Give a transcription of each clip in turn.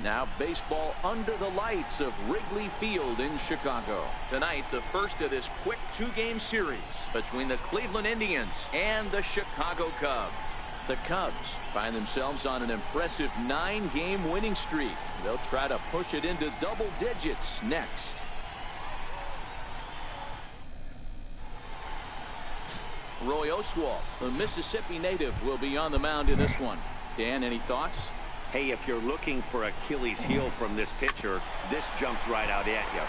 Now baseball under the lights of Wrigley Field in Chicago. Tonight, the first of this quick two-game series between the Cleveland Indians and the Chicago Cubs. The Cubs find themselves on an impressive 9-game winning streak. They'll try to push it into double digits next. Roy Oswalt, the Mississippi native, will be on the mound in this one. Dan, any thoughts? Hey, if you're looking for Achilles heel from this pitcher, this jumps right out at you.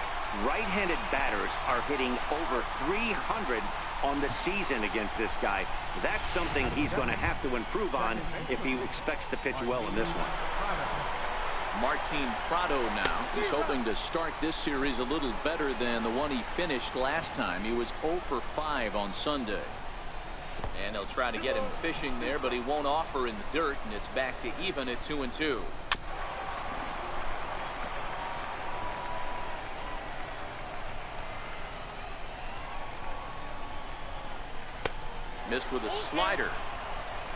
Right-handed batters are hitting over 300 on the season against this guy. That's something he's going to have to improve on if he expects to pitch well in this one. Martin Prado now. He's hoping to start this series a little better than the one he finished last time. He was 0 for 5 on Sunday. And they'll try to get him fishing there, but he won't offer in the dirt, and it's back to even at 2-2. Missed with a slider.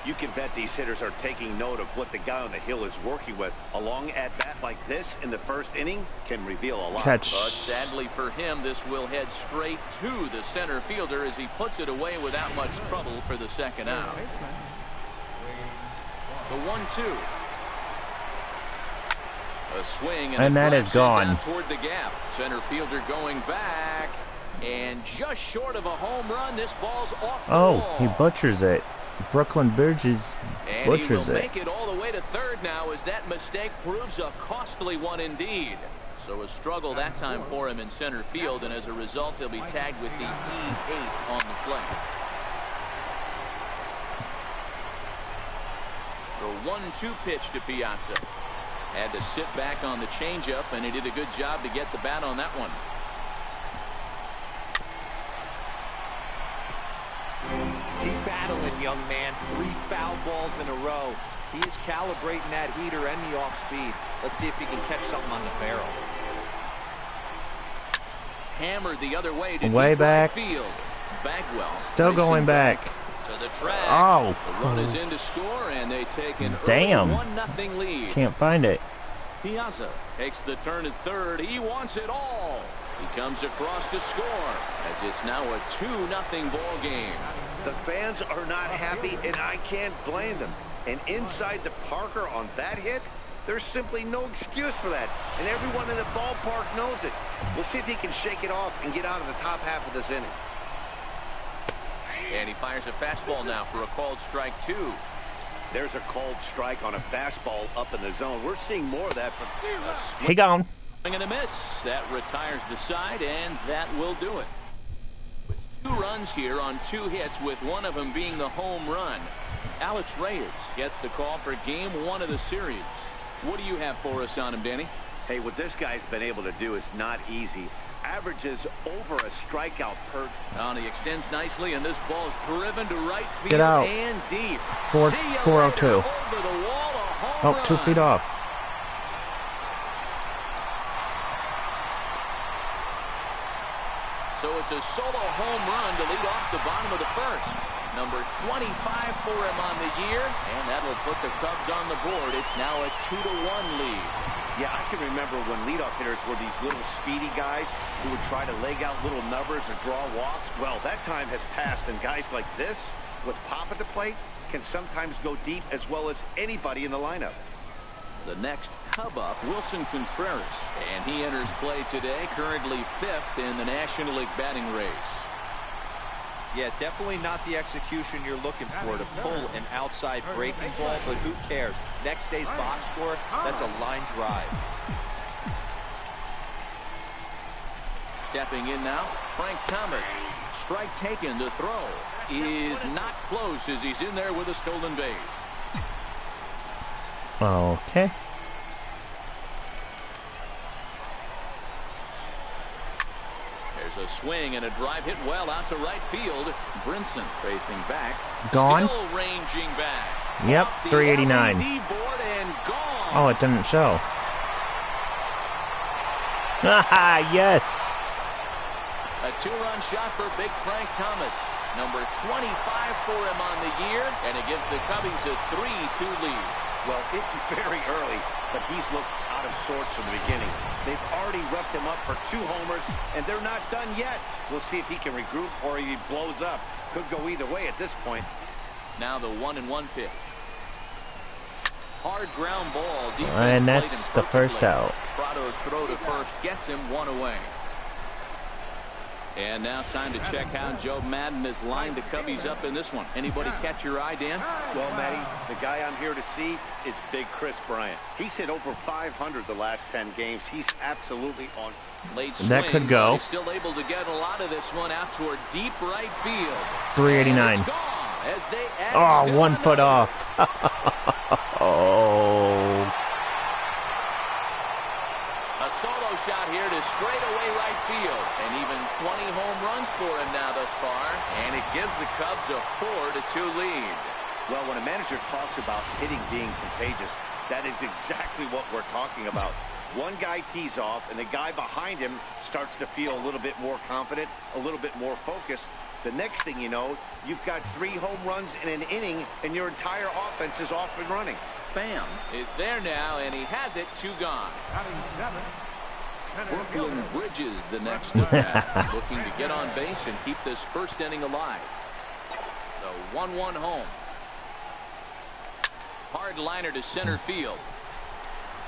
You can bet these hitters are taking note of what the guy on the hill is working with. A long at-bat like this in the first inning can reveal a lot. Catch. But sadly for him, this will head straight to the center fielder as he puts it away without much trouble for the second out. The 1-2. A swing and that is gone. Toward the gap. Center fielder going back. And just short of a home run, this ball's off the wall. He butchers it. Brooklyn Bridges butchers and he will it. make it all the way to third now as that mistake proves a costly one indeed. So a struggle that time for him in center field, and as a result he'll be tagged with the E8 on the play. The 1-2 pitch to Piazza. Had to sit back on the changeup, and he did a good job to get the bat on that one. Keep battling, young man. 3 foul balls in a row. He is calibrating that heater and the off speed. Let's see if he can catch something on the barrel. Hammered the other way to way back. Field. Bagwell Still going back. To the track. Oh. The run is in to score, and they take an Damn. 1-0 lead. Can't find it. Piazza takes the turn at third. He wants it all. He comes across to score as it's now a 2-0 ball game. The fans are not happy, and I can't blame them. And inside the Parker on that hit, there's simply no excuse for that. And everyone in the ballpark knows it. We'll see if he can shake it off and get out of the top half of this inning. And he fires a fastball now for a called strike 2. There's a called strike on a fastball up in the zone. We're seeing more of that. He gone. And a miss. That retires the side, and that will do it. With 2 runs here on 2 hits, with one of them being the home run. Alex Reyes gets the call for game 1 of the series. What do you have for us on him, Danny? Hey, what this guy's been able to do is not easy. Averages over a strikeout per. Oh, he extends nicely, and this ball's driven to right field. Get out. And deep. 402. Over the wall, a home run. 2 feet off. So it's a solo home run to lead off the bottom of the first. Number 25 for him on the year, and that'll put the Cubs on the board. It's now a 2-1 lead. Yeah, I can remember when leadoff hitters were these little speedy guys who would try to leg out little numbers or draw walks. Well, that time has passed, and guys like this, with pop at the plate, can sometimes go deep as well as anybody in the lineup. The next Cub up, Wilson Contreras, and he enters play today, currently 5th in the National League batting race. Yeah, definitely not the execution you're looking for to pull an outside breaking ball, but who cares? Next day's box score, that's a line drive. Stepping in now, Frank Thomas. Strike taken. The throw is not close as he's in there with a stolen base. Okay. There's a swing and a drive hit well out to right field. Brinson facing back. Gone. Still ranging back. Yep, 389. Board and gone. Oh, it didn't show. Haha, yes. A 2-run shot for Big Frank Thomas. Number 25 for him on the year, and it gives the Cubbies a 3-2 lead. Well, it's very early, but he's looked out of sorts from the beginning. They've already roughed him up for 2 homers, and they're not done yet. We'll see if he can regroup or he blows up. Could go either way at this point. Now the 1-1 pitch. Hard ground ball. And that's the first out. Prado's throw to first gets him 1 away. And now time to check how Joe Madden has lined the Cubbies up in this one. Anybody catch your eye, Dan? Well, Matty, the guy I'm here to see is Big Chris Bryant. He's hit over 500 the last 10 games. He's absolutely on. Late swing, that could go. He's still able to get a lot of this one out toward deep right field. 389. As they Oh, 1 foot off. Oh. A solo shot here to straightaway right field. And even 20 home runs for him now thus far. And it gives the Cubs a 4-2 lead. Well, when a manager talks about hitting being contagious, that is exactly what we're talking about. One guy tees off, and the guy behind him starts to feel a little bit more confident, a little bit more focused. The next thing you know, you've got 3 home runs in an inning, and your entire offense is off and running. Pham is there now, and he has it. 2 gone. Brooklyn Bridges the next at bat, looking to get on base and keep this first inning alive. The 1-1 home. Hard liner to center field.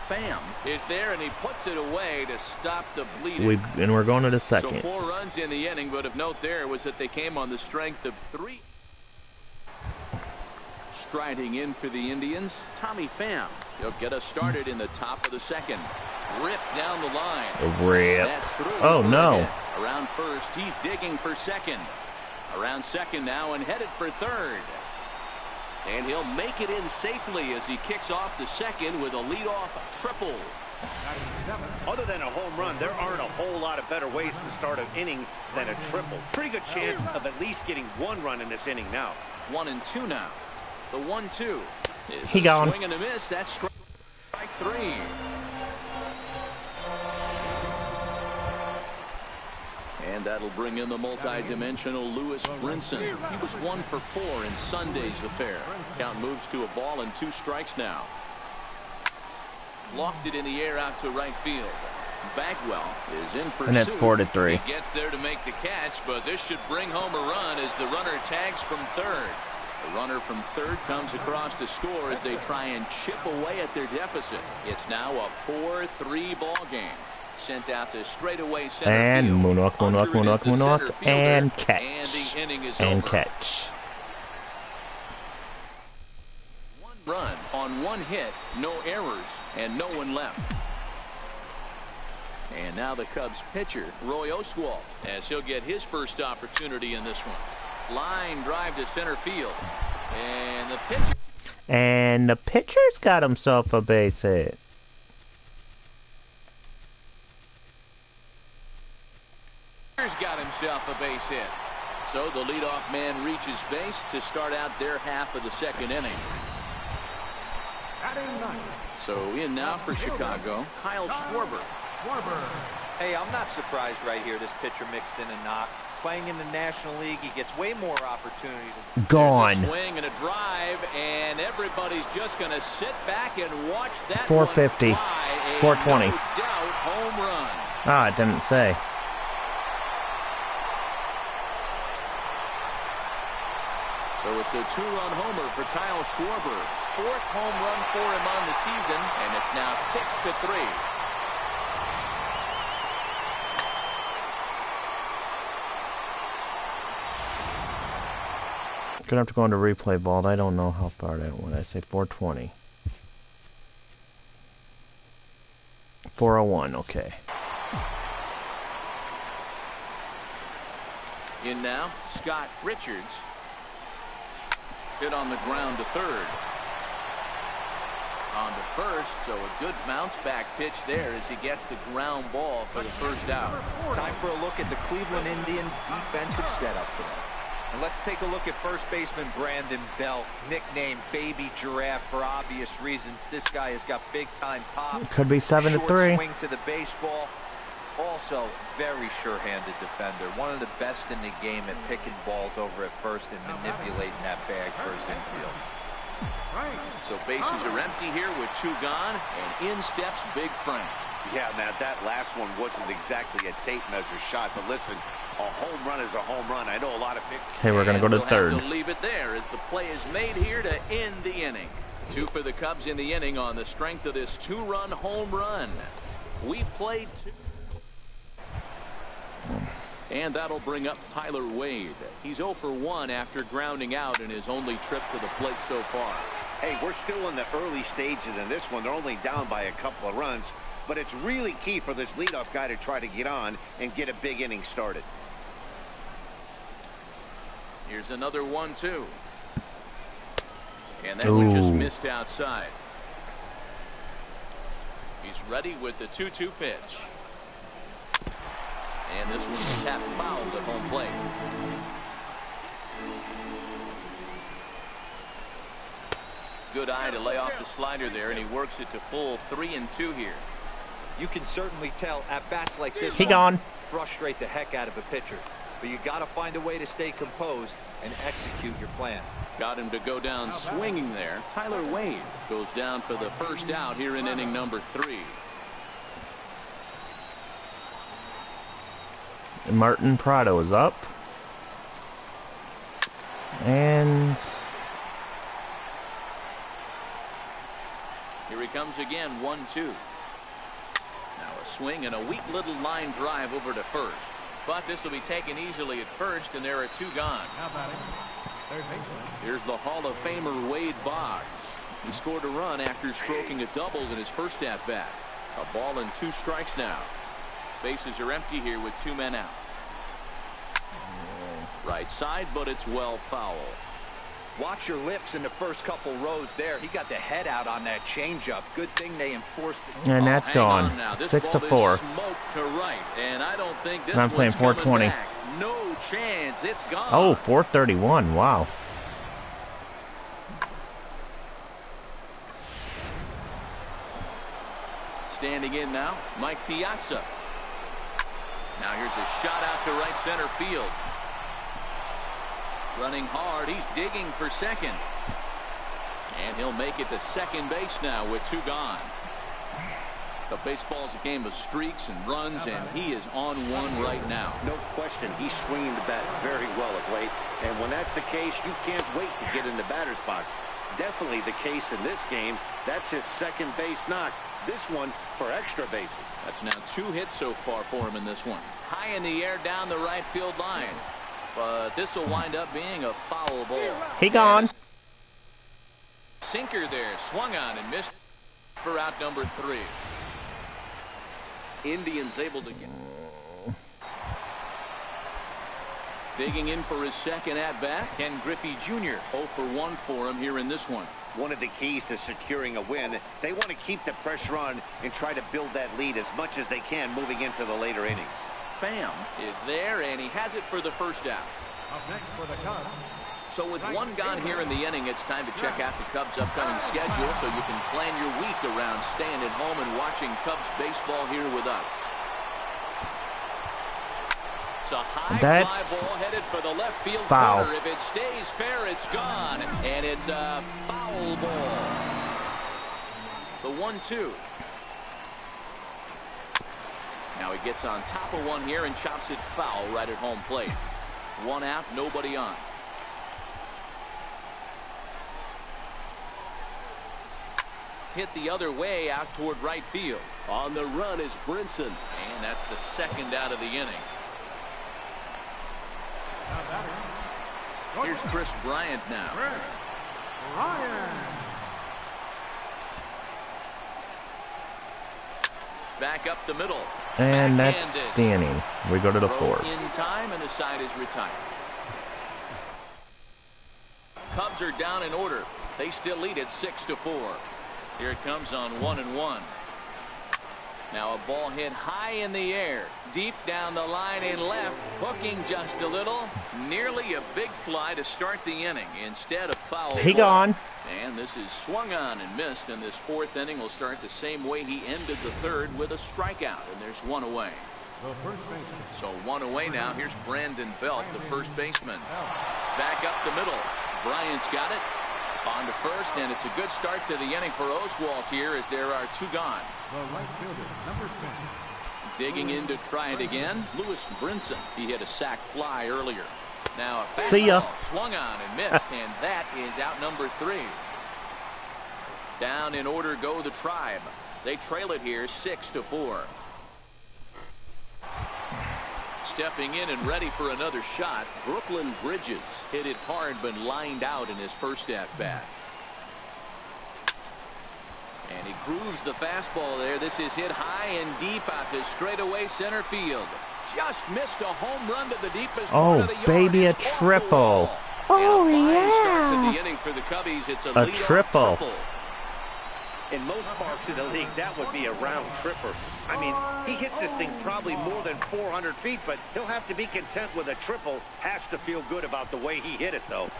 Pham is there, and he puts it away to stop the bleeding. And we're going to the second. So 4 runs in the inning, but of note there was that they came on the strength of 3. Striding in for the Indians, Tommy Pham. He'll get us started in the top of the second. Rip down the line. Rip. That's through. Oh, no. Around first, he's digging for second. Around second now and headed for third. And he'll make it in safely as he kicks off the second with a leadoff triple. Other than a home run, there aren't a whole lot of better ways to start an inning than a triple. Pretty good chance of at least getting 1 run in this inning now. 1-2 now. The 1-2. He gone. Swing and a miss. That's strike 3. And that'll bring in the multi-dimensional Lewis Brinson. He was 1 for 4 in Sunday's affair. Count moves to a ball and 2 strikes now. Lofted in the air out to right field. Bagwell is in pursuit. And that's 4-3. He gets there to make the catch, but this should bring home a run as the runner tags from third. The runner from third comes across to score as they try and chip away at their deficit. It's now a 4-3 ball game. Sent out to straightaway center and field. moonwalk, and catch. And the inning is and over. catch. 1 run on 1 hit, no errors, and no one left. And now the Cubs pitcher, Roy Oswalt, as he'll get his first opportunity in this one. Line drive to center field. And the pitcher. And the pitcher's got himself a base hit. Got himself a base hit. So the leadoff man reaches base to start out their half of the second inning. So in now for Chicago, Kyle Schwarber. Hey, I'm not surprised right here. This pitcher mixed in a knock. Playing in the National League, he gets way more opportunity. Gone. There's a swing and a drive, and everybody's just going to sit back and watch that 450. 420. No doubt home run. Ah, it didn't say. So it's a 2-run homer for Kyle Schwarber. 4th home run for him on the season, and it's now 6-3. Gonna have to go into replay vault. I don't know how far that went. I say 420. 401, okay. In now, Scott Richards. Hit on the ground to third. On to first, so a good bounce back pitch there as he gets the ground ball for the first out. Time for a look at the Cleveland Indians defensive setup today. And let's take a look at first baseman Brandon Belt, nicknamed Baby Giraffe for obvious reasons. This guy has got big time pop. Could be 7-3. Short swing to the baseball. Also, very sure-handed defender. One of the best in the game at picking balls over at first and manipulating that bag for his infield. So bases are empty here with 2 gone, and in steps Big frame. Yeah, Matt, that last one wasn't exactly a tape measure shot, but listen, a home run is a home run. I know a lot of people. Okay, we're going to go to we'll third. Have to leave it there as the play is made here to end the inning. 2 for the Cubs in the inning on the strength of this 2-run home run. We played 2. And that'll bring up Tyler Wade. He's 0 for 1 after grounding out in his only trip to the plate so far. Hey, we're still in the early stages in this one. They're only down by a couple of runs, but it's really key for this leadoff guy to try to get on and get a big inning started. Here's another 1-2. And that one just missed outside. He's ready with the 2-2 pitch. And this one's tapped foul at home plate. Good eye to lay off the slider there, and he works it to full 3-2 here. You can certainly tell at bats like this frustrate the heck out of a pitcher. But you got to find a way to stay composed and execute your plan. Got him to go down swinging there. Tyler Wade goes down for the first out here in inning number 3. Martin Prado is up. And here he comes again, 1-2. Now a swing and a weak little line drive over to first. But this will be taken easily at first, and there are 2 gone. Here's the Hall of Famer Wade Boggs. He scored a run after stroking a double in his first at-bat. A ball and 2 strikes now. Bases are empty here with 2 men out. Right side, but it's well foul. Watch your lips in the first couple rows there. He got the head out on that changeup. Good thing they enforced it. And that's gone. 6-4. To right, and I don't think this I'm saying 420. No chance. It's gone. Oh, 431. Wow. Standing in now, Mike Piazza. Now here's a shot out to right center field. Running hard, he's digging for second. And he'll make it to second base now with 2 gone. The baseball's a game of streaks and runs, and he is on one right now. No question, he's swinging the bat very well of late. And when that's the case, you can't wait to get in the batter's box. Definitely the case in this game. That's his second base knock. This one for extra bases. That's now 2 hits so far for him in this one. High in the air down the right field line. But this will wind up being a foul ball. He gone. Sinker there, swung on and missed for out number 3. Indians able to get. Digging in for his second at-bat, Ken Griffey Jr. 0 for 1 for him here in this one. One of the keys to securing a win, they want to keep the pressure on and try to build that lead as much as they can moving into the later innings. Pham is there, and he has it for the first out. Up next for the Cubs. So with 1 gone here in the inning, it's time to check out the Cubs' upcoming schedule so you can plan your week around staying at home and watching Cubs baseball here with us. It's a high fly ball headed for the left field corner. If it stays fair, it's gone, and it's a foul ball. The 1-2. Now he gets on top of one here and chops it foul right at home plate. 1 out, nobody on. Hit the other way out toward right field. On the run is Brinson. And that's the second out of the inning. Here's Chris Bryant now. Back up the middle. And that's standing. We go to the 4th. In time, and the side is retired. Cubs are down in order. They still lead at 6-4. Here it comes on 1-1. Now a ball hit high in the air, deep down the line in left, hooking just a little. Nearly a big fly to start the inning instead of foul. He gone. And this is swung on and missed, and this 4th inning will start the same way he ended the 3rd with a strikeout, and there's 1 away. So 1 away now. Here's Brandon Belt, the first baseman. Back up the middle. Bryant's got it. On to first, and it's a good start to the inning for Oswalt here as there are 2 gone. The right fielder, number 10. Digging in to try it again, Lewis Brinson. He hit a sac fly earlier. Now a See ya. fastball swung on and missed, and that is out number 3. Down in order go the Tribe. They trail it here 6-4. Stepping in and ready for another shot, Brooklyn Bridges hit it hard but lined out in his first at-bat. And he grooves the fastball there. This is hit high and deep out to straightaway center field. Just missed a home run to the deepest part of the yard. Baby, a triple. Oh, Starts in yeah. the inning for the Cubbies. It's a triple. In most parks of the league, that would be a round tripper. I mean, he hits this thing probably more than 400 feet, but he'll have to be content with a triple. Has to feel good about the way he hit it, though.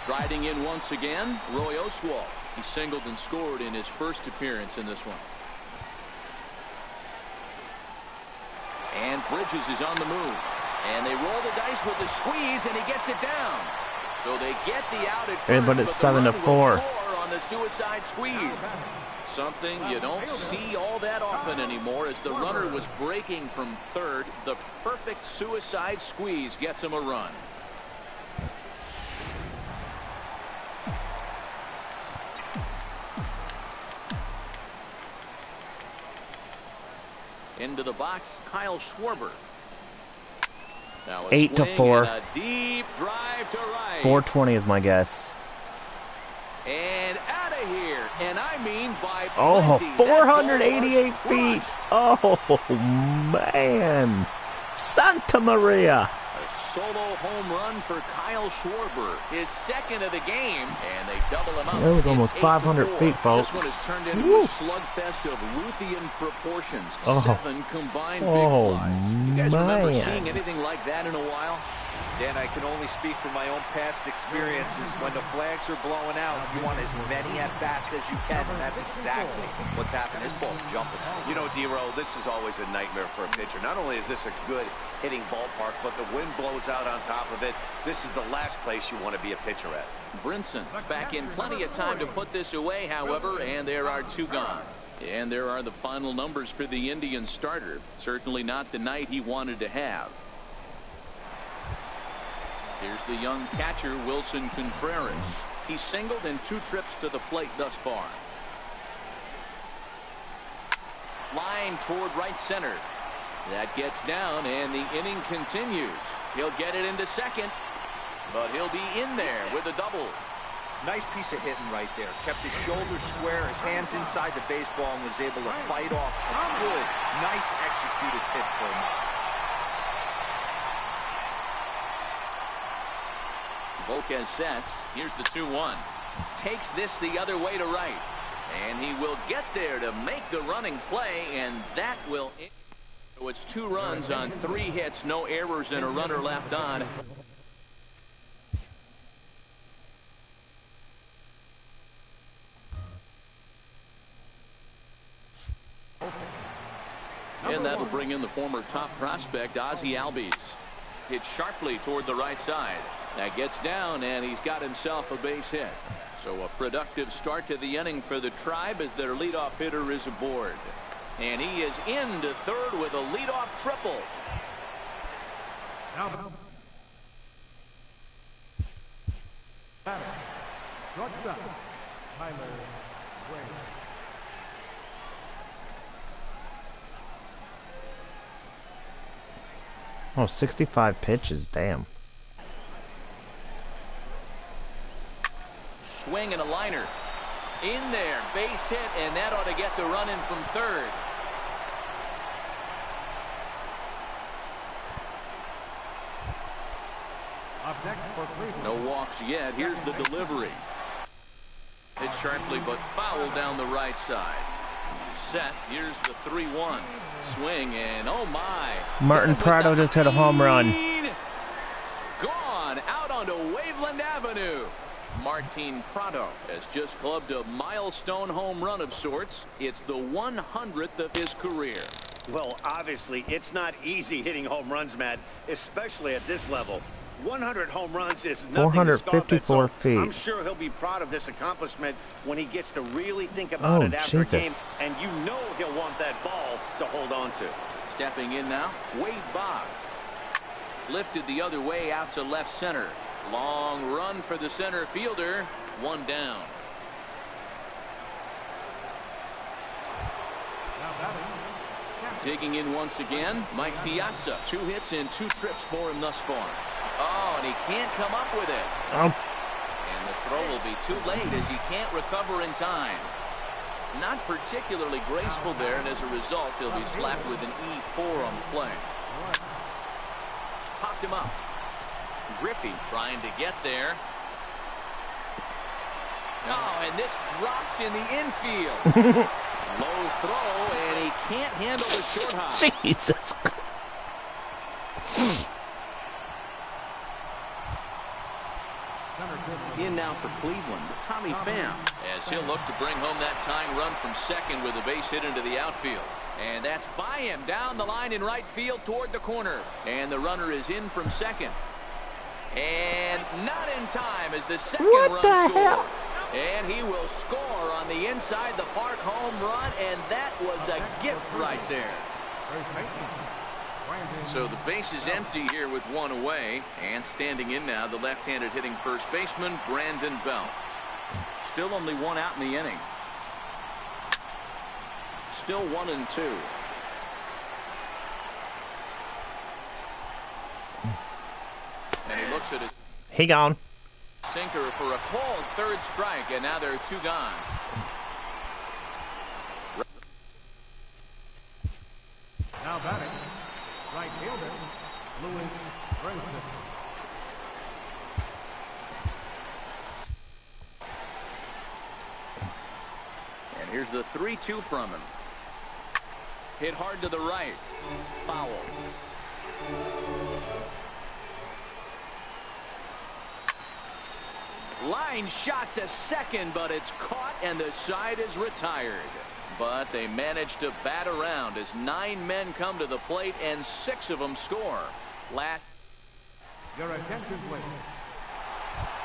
Riding in once again, Roy Oswalt. He singled and scored in his first appearance in this one. And Bridges is on the move. And they roll the dice with the squeeze, and he gets it down. So they get the out at first, But it's the run 7-4. will score on the suicide squeeze. Something you don't see all that often anymore as the runner was breaking from third. The perfect suicide squeeze gets him a run. Into the box, Kyle Schwarber. Now 8-4. a deep drive to right. 420 is my guess. And out of here. And I mean by Oh, plenty. 488 feet. Oh, man. Santa Maria. A solo home run for Kyle Schwarber. His second of the game. And they double him up. That was It's almost 500 8-4. feet, folks. This one has turned into a slugfest of Ruthian proportions. Oh. 7 combined big Oh, flies. You guys remember man. seeing anything like that in a while? Dan, I can only speak from my own past experiences. When the flags are blowing out, you want as many at-bats as you can, and that's exactly what's happened. This ball's jumping. You know, D-Row, this is always a nightmare for a pitcher. Not only is this a good hitting ballpark, but the wind blows out on top of it. This is the last place you want to be a pitcher at. Brinson back in plenty of time to put this away, however, and there are 2 gone. And there are the final numbers for the Indian starter. Certainly not the night he wanted to have. Here's the young catcher, Wilson Contreras. He's singled in 2 trips to the plate thus far. Line toward right center. That gets down, and the inning continues. He'll get it into second, but he'll be in there with a double. Nice piece of hitting right there. Kept his shoulders square, his hands inside the baseball, and was able to fight off a good, nice executed pitch for him. Volquez sets. Here's the 2-1. Takes this the other way to right. And he will get there to make the running play, and that will... So it's 2 runs on 3 hits, no errors, and a runner left on. And that'll bring in the former top prospect, Ozzie Albies. Hit sharply toward the right side. That gets down, and he's got himself a base hit. So a productive start to the inning for the Tribe as their leadoff hitter is aboard. And he is into third with a leadoff triple. Now, batter, shortstop, Tyler Wade. Oh, 65 pitches. Damn. Swing and a liner. In there, base hit, and that ought to get the run in from third. Up next for Cleveland. No walks yet. Here's the delivery. Hit sharply, but foul down the right side. Set. Here's the 3-1. Swing, and oh my. Martin Prado just hit a home run. Gone out onto Waveland Avenue. Martin Prado has just clubbed a milestone home run of sorts. It's the 100th of his career. Well, obviously, it's not easy hitting home runs, Matt, especially at this level. 100 home runs is nothing to scoff at, 454 so feet. I'm sure he'll be proud of this accomplishment when he gets to really think about it after a game, and you know he'll want that ball to hold on to. Stepping in now, Wade Boggs. Lifted the other way out to left center. Long run for the center fielder. One down. Now batting. Digging in once again, Mike Piazza. 2 hits and 2 trips for him thus far. Oh, and he can't come up with it. Oh. And the throw will be too late as he can't recover in time. Not particularly graceful there, and as a result, he'll be slapped with an E4 on the play. Popped him up. Griffey trying to get there. Oh, and this drops in the infield. Low throw, and he can't handle the short hop. Jesus. In now for Cleveland, Tommy Pham, as he'll look to bring home that tying run from second with a base hit into the outfield. And that's by him down the line in right field toward the corner. And the runner is in from second. And not in time as the second run scores. And he will score on the inside the park home run, and that was a gift right there. So the base is empty here with 1 away, and standing in now the left-handed hitting first baseman Brandon Belt. Still only 1 out in the inning. Still 1-2. And he looks at his gone. sinker for a called 3rd strike, and now there are 2 gone. Now batting. Right fielder, Louis Rascim. And here's the 3-2 from him. Hit hard to the right. Foul. Line shot to second, but it's caught and the side is retired. But they managed to bat around as 9 men come to the plate and 6 of them score. Your attention, please.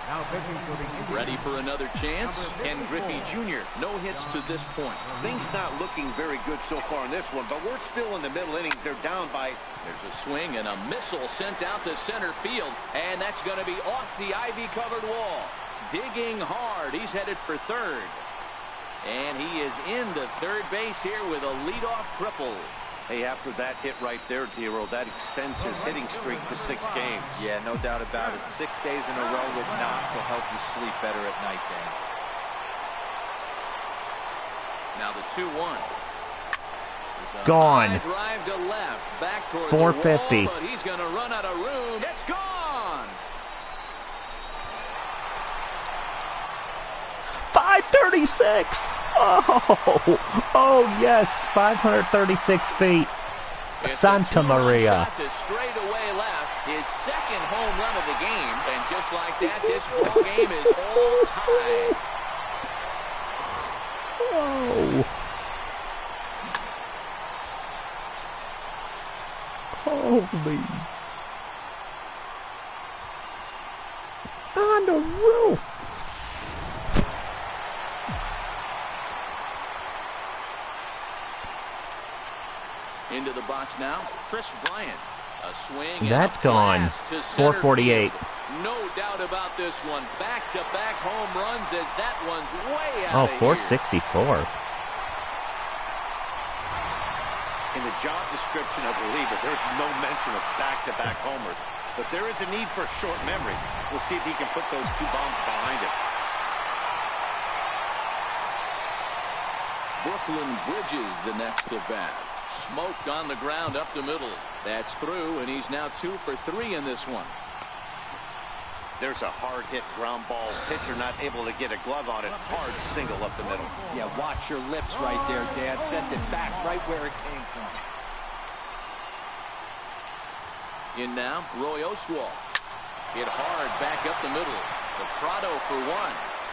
Now pitching for the Indians. Ready for another chance? Ken Griffey Jr. No hits to this point. Things not looking very good so far in this one, but we're still in the middle innings. They're down by... There's a swing and a missile sent out to center field, and that's going to be off the ivy-covered wall. Digging hard. He's headed for third. And he is into third base here with a leadoff triple. Hey, after that hit right there, Dero, that extends his hitting streak to 6 games. Yeah, no doubt about it. 6 days in a row with knocks will help you sleep better at night, Dan. Now the 2-1. Gone. Drive to left, back toward 450. the wall, but he's going to run out of room. It's gone. 536. Oh yes, 536 feet. It's Santa Maria. Shot to straightaway left, his 2nd home run of the game, and just like that, this ball game is all tied. Oh. Holy. On the roof. Into the box now, Chris Bryant. A swing. That's gone. 448. No doubt about this one. Back-to-back home runs as that one's way Oh, out of 464. In the job description of the league, there's no mention of back-to-back homers. But there is a need for short memory. We'll see if he can put those 2 bombs behind him. Brooklyn Bridges the next to bat. Smoked on the ground up the middle. That's through, and he's now 2 for 3 in this one. There's a hard hit ground ball. Pitcher not able to get a glove on it. Hard single up the middle. Yeah, watch your lips right there, Dad. Sent it back right where it came from. In now, Roy Oswalt. Hit hard back up the middle. The Prado for 1.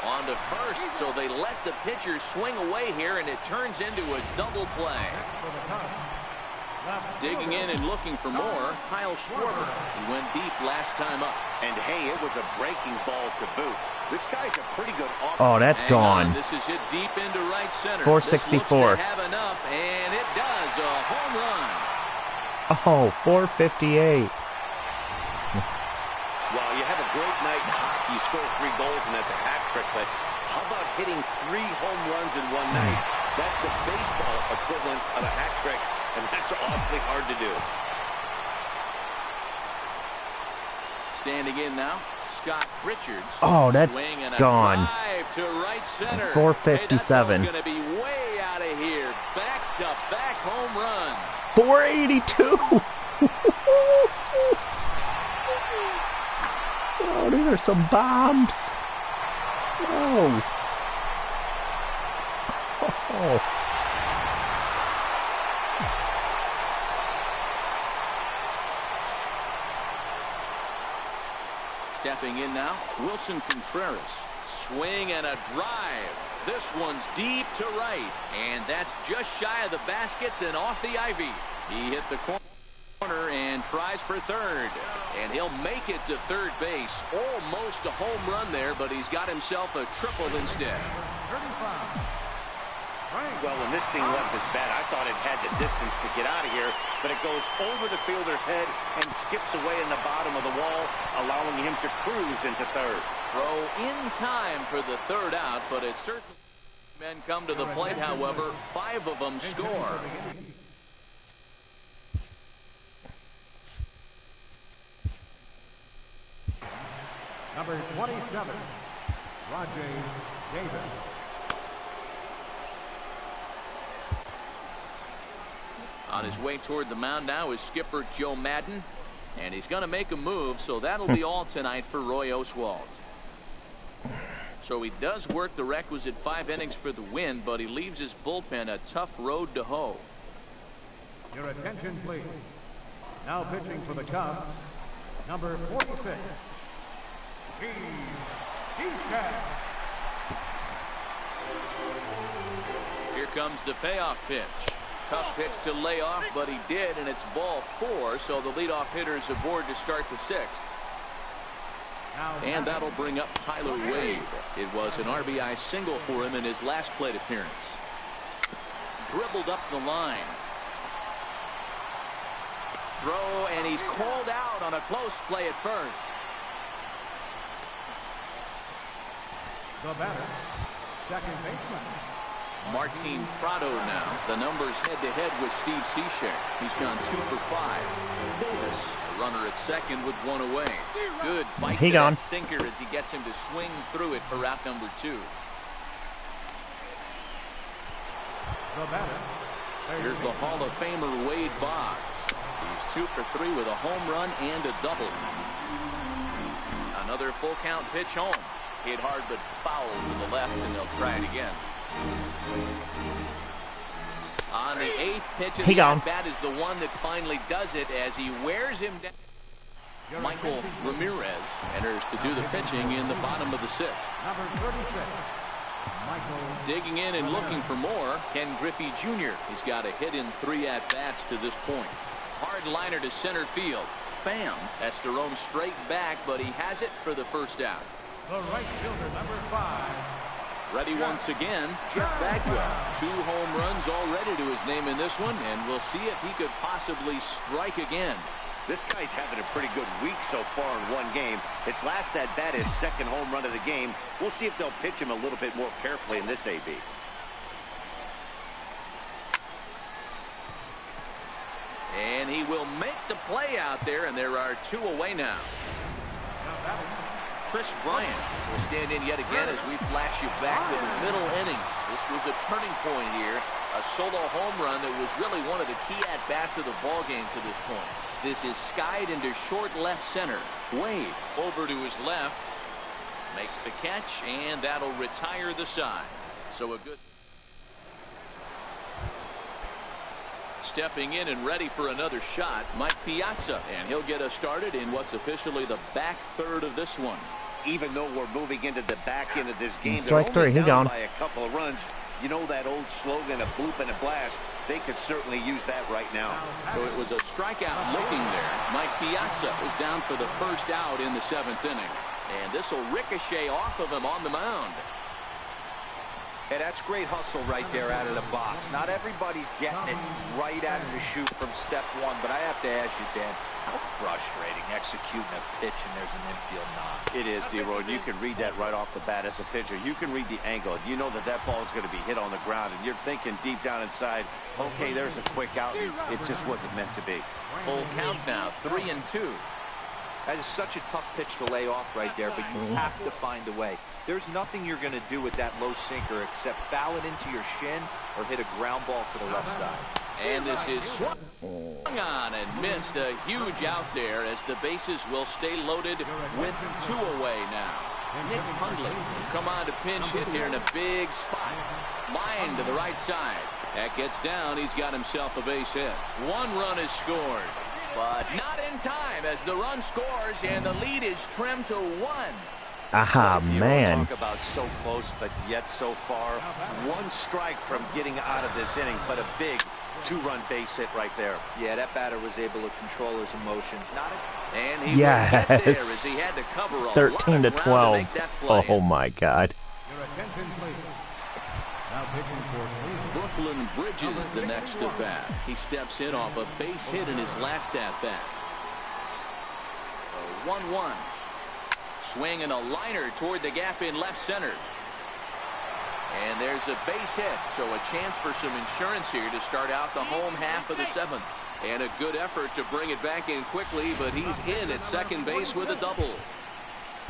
On to first, so they let the pitcher swing away here, and it turns into a double play. Digging in and looking for more, Kyle Schwarber. He went deep last time up. And hey, it was a breaking ball to boot. This guy's a pretty good offense. Oh, that's gone. This is hit deep into right center. 464. This looks to have enough, and it does. A home run. Oh, 458. Well, you have a great night in hockey. You score 3 goals, and that's a hat trick. But how about hitting 3 home runs in one night? That's the baseball equivalent of a hat trick, and that's awfully hard to do. Standing in now, Scott Richards. Oh, that's gone. Drive to right center. 457. Hey, that ball's going to be way out of here. Back-to-back home run. 482. Oh, these are some bombs. Oh. Oh. Stepping in now, Wilson Contreras. Swing and a drive. This one's deep to right. And that's just shy of the baskets and off the ivy. He hit the corner and tries for third. And he'll make it to third base. Almost a home run there, but he's got himself a triple instead. Well, when this thing left its bat, I thought it had the distance to get out of here, but it goes over the fielder's head and skips away in the bottom of the wall, allowing him to cruise into third. Throw in time for the third out, but it certainly men come to the plate, however. 5 of them score. Number 27, Roger Davis. On his way toward the mound now is skipper Joe Madden, and he's going to make a move, so that'll be all tonight for Roy Oswalt. So he does work the requisite 5 innings for the win, but he leaves his bullpen a tough road to hoe. Your attention, please. Now pitching for the Cubs, number 46, Here comes the payoff pitch. Tough pitch to lay off, but he did, and it's ball 4, so the leadoff hitter is aboard to start the 6th. And that'll bring up Tyler Wade. It was an RBI single for him in his last plate appearance. Dribbled up the line. Throw, and he's called out on a close play at first. The batter, second baseman, Martin Prado now. The numbers head-to-head with Steve Cishek. He's gone 2 for 5. Davis, a runner at second with 1 away. Good fight to that sinker as he gets him to swing through it for out number 2. The batter. Here's the Hall of Famer Wade Boggs. He's 2 for 3 with a home run and a double. Another full count pitch home. Hit hard but foul to the left, and they'll try it again. On the 8th pitch of the at-bat is the one that finally does it as he wears him down. Michael Ramirez enters to do the pitching in the bottom of the 6th. Number 36, Michael. Digging in and looking for more, Ken Griffey Jr. He's got a hit in 3 at-bats to this point. Hard liner to center field. Pham has to roam straight back, but he has it for the first out. The right fielder, number 5. Ready once again, Jeff Bagwell. 2 home runs already to his name in this one, and we'll see if he could possibly strike again. This guy's having a pretty good week so far in one game. His last at-bat is 2nd home run of the game. We'll see if they'll pitch him a little bit more carefully in this AB. And he will make the play out there, and there are 2 away now. Chris Bryant will stand in yet again as we flash you back to the middle innings. This was a turning point here. A solo home run that was really one of the key at-bats of the ballgame to this point. This is skied into short left center. Wade over to his left. Makes the catch, and that'll retire the side. So a good... Stepping in and ready for another shot, Mike Piazza, and he'll get us started in what's officially the back third of this one. Even though we're moving into the back end of this game, strike 3, he gone by a couple of runs. You know that old slogan, a bloop and a blast? They could certainly use that right now. So it was a strikeout looking there. Mike Piazza is down for the first out in the 7th inning. And this will ricochet off of him on the mound. Hey, that's great hustle right there out of the box. Not everybody's getting it right out of the chute from step one, but I have to ask you, Dan, how frustrating executing a pitch and there's an infield knock. It is, D-Roy. You can read that right off the bat as a pitcher. You can read the angle. You know that that ball is going to be hit on the ground, and you're thinking deep down inside, okay, there's a quick out. It just wasn't meant to be. Full count now, 3-2. That is such a tough pitch to lay off right there, but you have to find a way. There's nothing you're going to do with that low sinker except foul it into your shin or hit a ground ball to the left side. And this is swung on and missed. A huge out there as the bases will stay loaded with 2 away now. Nick Hundley come on to pinch hit here in a big spot. Line to the right side. That gets down. He's got himself a base hit. 1 run is scored, but not in time as the run scores and the lead is trimmed to 1. Aha, man. Talk about so close, but yet so far. 1 strike from getting out of this inning, but a big 2-run base hit right there. Yeah, that batter was able to control his emotions. And he yes. there as he had to cover a 13 to 12. Oh my God. Your attention, please. Now pitching for Brooklyn Bridges the next to bat. He steps in off a base hit in his last at bat. 1-1. Swing and a liner toward the gap in left center. And there's a base hit, so a chance for some insurance here to start out the home half of the 7th. And a good effort to bring it back in quickly, but he's in at second base with a double.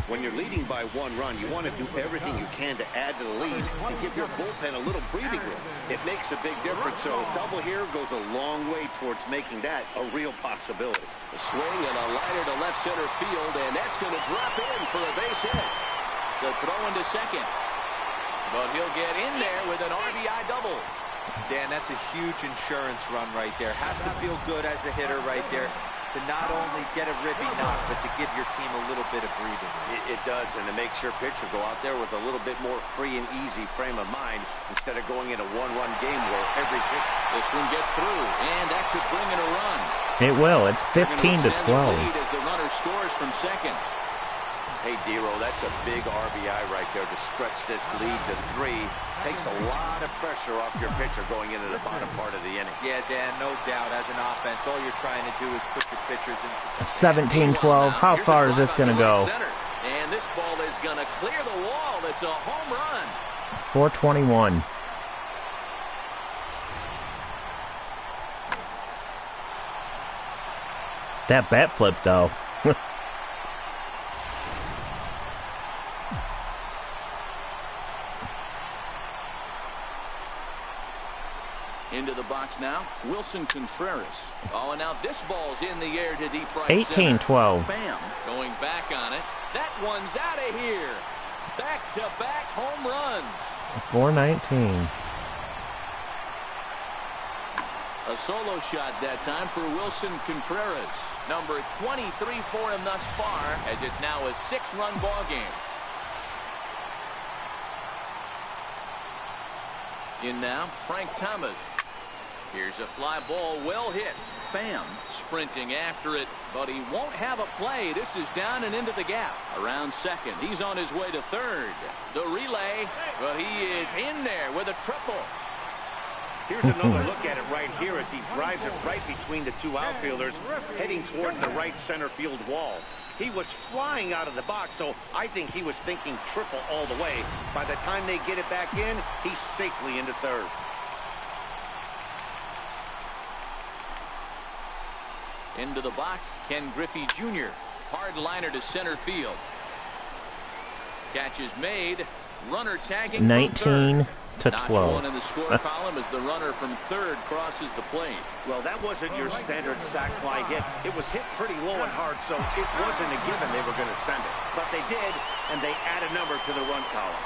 When you're leading by 1 run, you want to do everything you can to add to the lead and give your bullpen a little breathing room. It makes a big difference, so a double here goes a long way towards making that a real possibility. A swing and a liner to left center field, and that's going to drop in for a base hit. The throw into second. But he'll get in there with an RBI double. Dan, that's a huge insurance run right there. Has to feel good as a hitter right there to not only get a ribby knock, but to give your team a little bit of breathing. It does, and it makes your pitcher go out there with a little bit more free and easy frame of mind instead of going in a 1-run game where every pitch. This one gets through, and that could bring in a run. It will. It's 15 to 12. As the runner scores from second. Hey, D-Row, that's a big RBI right there to stretch this lead to 3. Takes a lot of pressure off your pitcher going into the bottom part of the inning. Yeah, Dan, no doubt. As an offense, all you're trying to do is put your pitchers in. 17-12. How far is this going to go? And this ball is going to clear the wall. It's a home run. 421. That bat flip, though. Into the box now, Wilson Contreras. Oh, and now this ball's in the air to deep right 18-12. Pham going back on it. That one's out of here. Back-to-back home runs. 419. A solo shot that time for Wilson Contreras. Number 23 for him thus far, as it's now a 6-run ball game. In now, Frank Thomas. Here's a fly ball, well hit. Pham sprinting after it, but he won't have a play. This is down and into the gap. Around second, he's on his way to third. The relay, but he is in there with a triple. Here's another look at it right here as he drives it right between the 2 outfielders, heading towards the right center field wall. He was flying out of the box, so I think he was thinking triple all the way. By the time they get it back in, he's safely into third. Into the box, Ken Griffey Jr. Hard liner to center field. Catch is made. Runner tagging 19 to Notch 12. one in the score column as the runner from third crosses the plate. Well, that wasn't your standard sac fly hit. It was hit pretty low and hard, so it wasn't a given they were going to send it. But they did, and they add a number to the run column.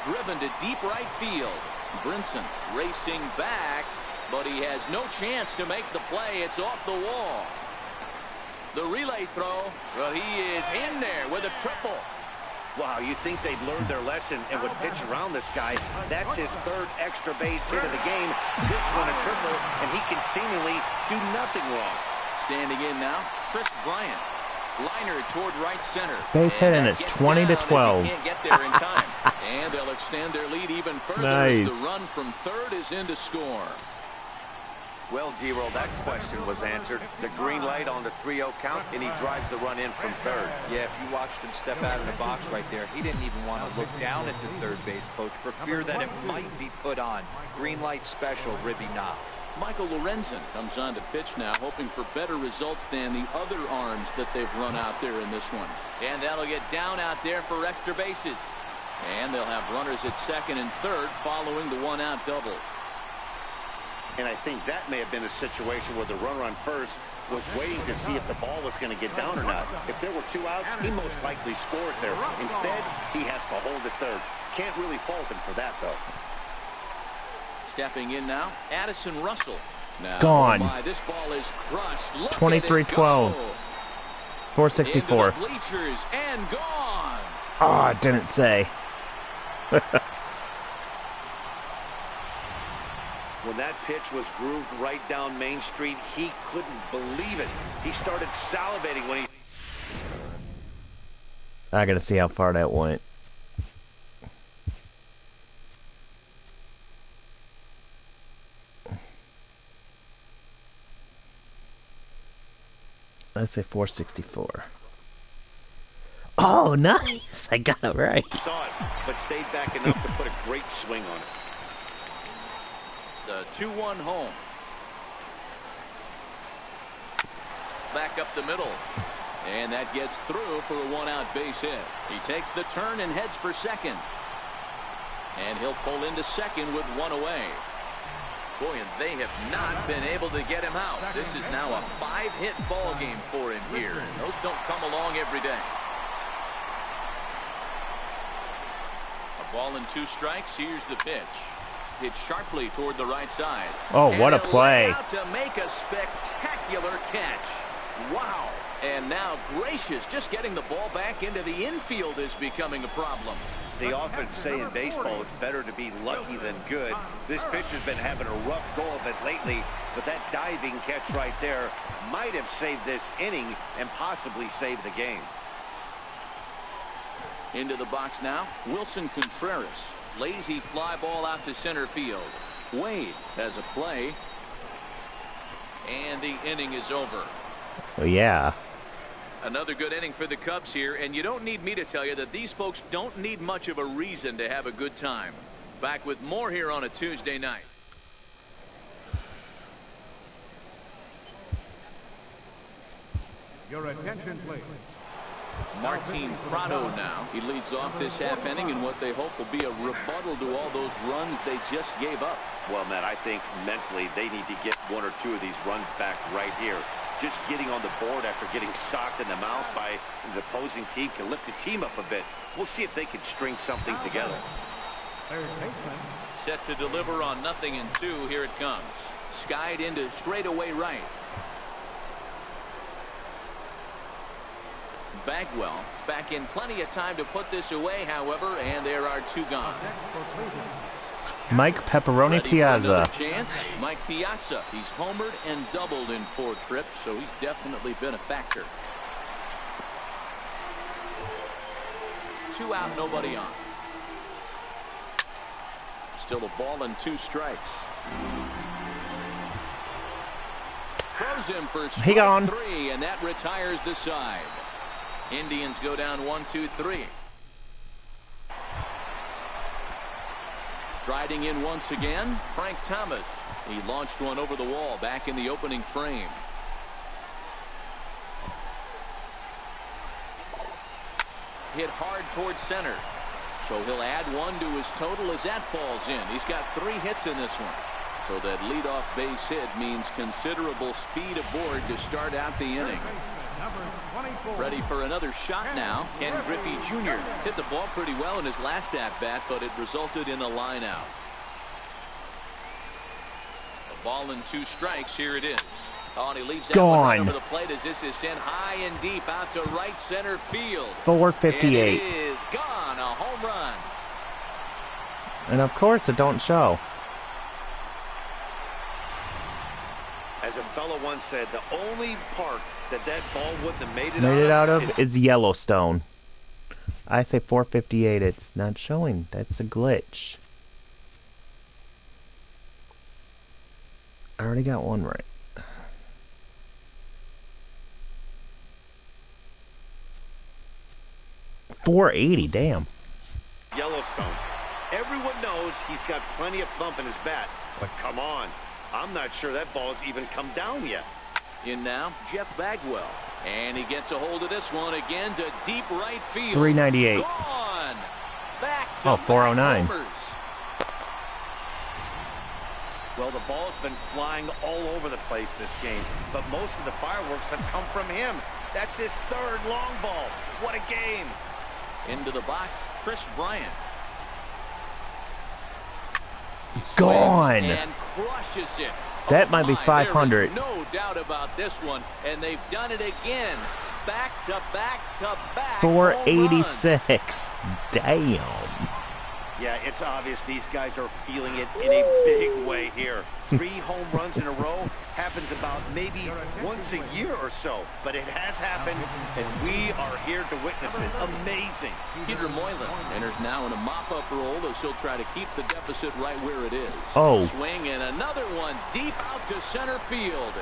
Driven to deep right field. Brinson racing back, but he has no chance to make the play. It's off the wall. The relay throw, well, he is in there with a triple. Wow, you think they'd learned their lesson and would pitch around this guy. That's his third extra base hit of the game. This one a triple, and he can seemingly do nothing wrong. Standing in now, Chris Bryant. Liner toward right center. Base hit, and it's 20-12. Can't get there in time. And they'll extend their lead even further as the run from third is in to score. Well, D-Roll, that question was answered. The green light on the 3-0 count, and he drives the run in from third. Yeah, if you watched him step out of the box right there, he didn't even want to look down at the third base coach for fear that it might be put on. Green light special, Ribby knob. Michael Lorenzen comes on to pitch now, hoping for better results than the other arms that they've run out there in this one. And that'll get down out there for extra bases. And they'll have runners at second and third following the one-out double. And I think that may have been a situation where the runner on first was waiting to see if the ball was going to get down or not. If there were 2 outs, he most likely scores there. Instead, he has to hold at third. Can't really fault him for that, though. Stepping in now, Addison Russell. Now, gone. This ball is crushed. 23-12. 464. Into the bleachers and gone. Oh, I didn't say. When that pitch was grooved right down Main Street, he couldn't believe it. He started salivating when he... I gotta see how far that went. Let's say 464. Oh, nice! I got it right. Saw it, but stayed back enough to put a great swing on it. The 2-1 home. Back up the middle. And that gets through for a one-out base hit. He takes the turn and heads for second. And he'll pull into second with one away. Boy, and they have not been able to get him out. This is now a 5-hit ball game for him here. And those don't come along every day. A ball and 2 strikes. Here's the pitch. Hit sharply toward the right side. Oh, what a play. Out to make a spectacular catch. Wow. And now, gracious, just getting the ball back into the infield is becoming a problem. They often say in baseball it's better to be lucky than good. This pitcher's been having a rough go of it lately, but that diving catch right there might have saved this inning and possibly saved the game. Into the box now, Wilson Contreras. Lazy fly ball out to center field. Wade has a play. And the inning is over. Oh, yeah. Another good inning for the Cubs here, and you don't need me to tell you that these folks don't need much of a reason to have a good time. Back with more here on a Tuesday night. Your attention, please. Martin Prado now. He leads off this half inning in what they hope will be a rebuttal to all those runs they just gave up. Well, Matt, I think mentally they need to get 1 or 2 of these runs back right here. Just getting on the board after getting socked in the mouth by the opposing team can lift the team up a bit. We'll see if they can string something together. Third baseman. Set to deliver on 0-2. Here it comes. Skied into straightaway right. Bagwell back in plenty of time to put this away, however, and there are 2 gone. Mike Pepperoni Piazza. Chance. Mike Piazza. He's homered and doubled in 4 trips, so he's definitely been a factor. 2 out, nobody on. Still a ball and 2 strikes. Throws him for strike 3, and that retires the side. Indians go down 1-2-3. Striding in once again, Frank Thomas. He launched one over the wall back in the opening frame. Hit hard towards center. So he'll add 1 to his total as that falls in. He's got 3 hits in this one. So that leadoff base hit means considerable speed aboard to start out the inning. Ready for another shot now. Ken Griffey Jr. hit the ball pretty well in his last at-bat, but it resulted in a line out. A ball and 2 strikes. Here it is. Oh, and he leaves that Gone. one right over the plate as this is sent high and deep out to right center field. 458. And it is gone. A home run. And of course it don't show. As a fellow once said, the only park that ball wouldn't have made it out of is Yellowstone. I say 458. It's not showing. That's a glitch. I already got one right. .480, damn. Yellowstone. Everyone knows he's got plenty of thump in his bat, but come on. I'm not sure that ball's even come down yet. In now, Jeff Bagwell. And he gets a hold of this one again to deep right field. 398. Gone. Back to 409. homers. Well, the ball's been flying all over the place this game, but most of the fireworks have come from him. That's his third long ball. What a game. Into the box, Chris Bryant. Gone. And crushes it. That might be 500. There is no doubt about this one, and they've done it again. Back to back to back. 486. Damn. Yeah, it's obvious these guys are feeling it in a big way here. 3 home runs in a row happens about maybe once a year or so, but it has happened, and we are here to witness it. Amazing. Peter Moylan enters now in a mop-up role as he'll try to keep the deficit right where it is. Oh. Swing and another one deep out to center field.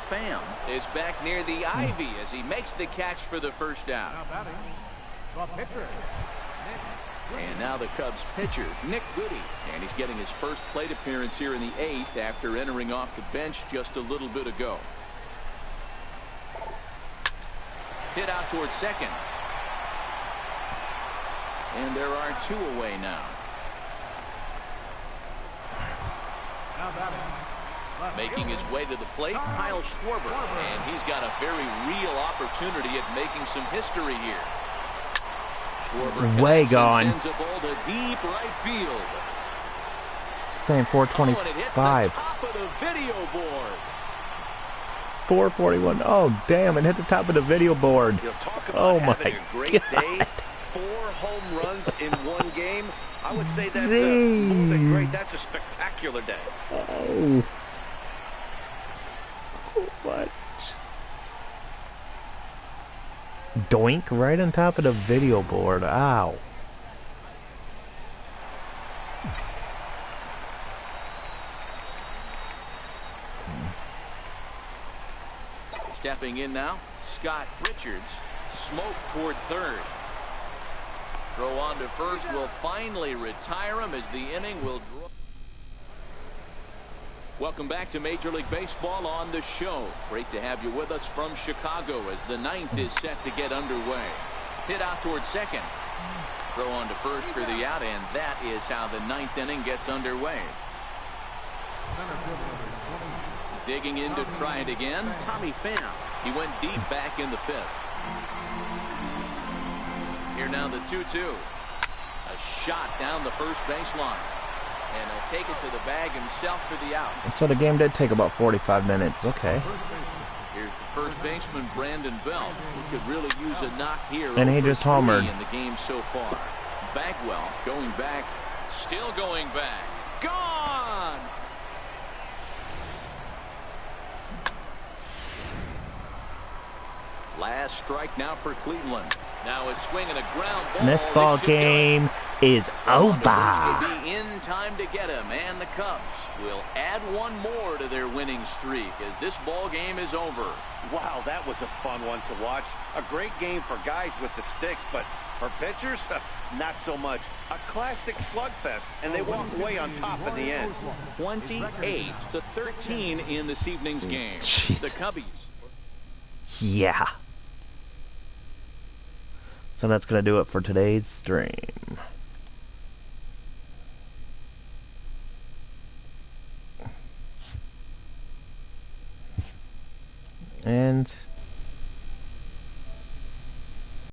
Pham is back near the ivy as he makes the catch for the first out. Now batting, the pitcher. And now the Cubs pitcher, Nick Goody. And he's getting his first plate appearance here in the 8th after entering off the bench just a little bit ago. Hit out towards second. And there are 2 away now. Now batting. Making his way to the plate, Kyle Schwarber. And he's got a very real opportunity at making some history here. Schwarber Way gone. sends a ball to deep right field. Saying Oh, and it hits the 425. top of the video board. 441. Oh, damn. It hit the top of the video board. You'll talk Oh, about having my a great God. day. 4 home runs in one game. I would say that's more than great. That's a spectacular day. Oh. What? Doink right on top of the video board. Ow. Stepping in now, Scott Richards. Smoke toward third. Throw on to first will finally retire him as the inning will draw. Welcome back to Major League Baseball on the show. Great to have you with us from Chicago as the 9th is set to get underway. Hit out towards second. Throw on to first for the out, and that is how the 9th inning gets underway. Digging in to try it again, Tommy Pham. He went deep back in the 5th. Here now the 2-2. A shot down the first baseline. And he'll take it to the bag himself for the out. So the game did take about 45 minutes. Okay. Here's the first baseman, Brandon Belt, who could really use a knock here. And he just homered. In the game so far. Bagwell going back, still going back. Gone! Last strike now for Cleveland. Now a swing and a ground ball. And this ball should game is over. Will be in time to get him, and the Cubs will add one more to their winning streak as this ball game is over. Wow, that was a fun one to watch. A great game for guys with the sticks, but for pitchers, not so much. A classic slugfest, and they walk away on top in the end. 28-13 in this evening's game. Jesus. The Cubbies. Yeah. So that's going to do it for today's stream. And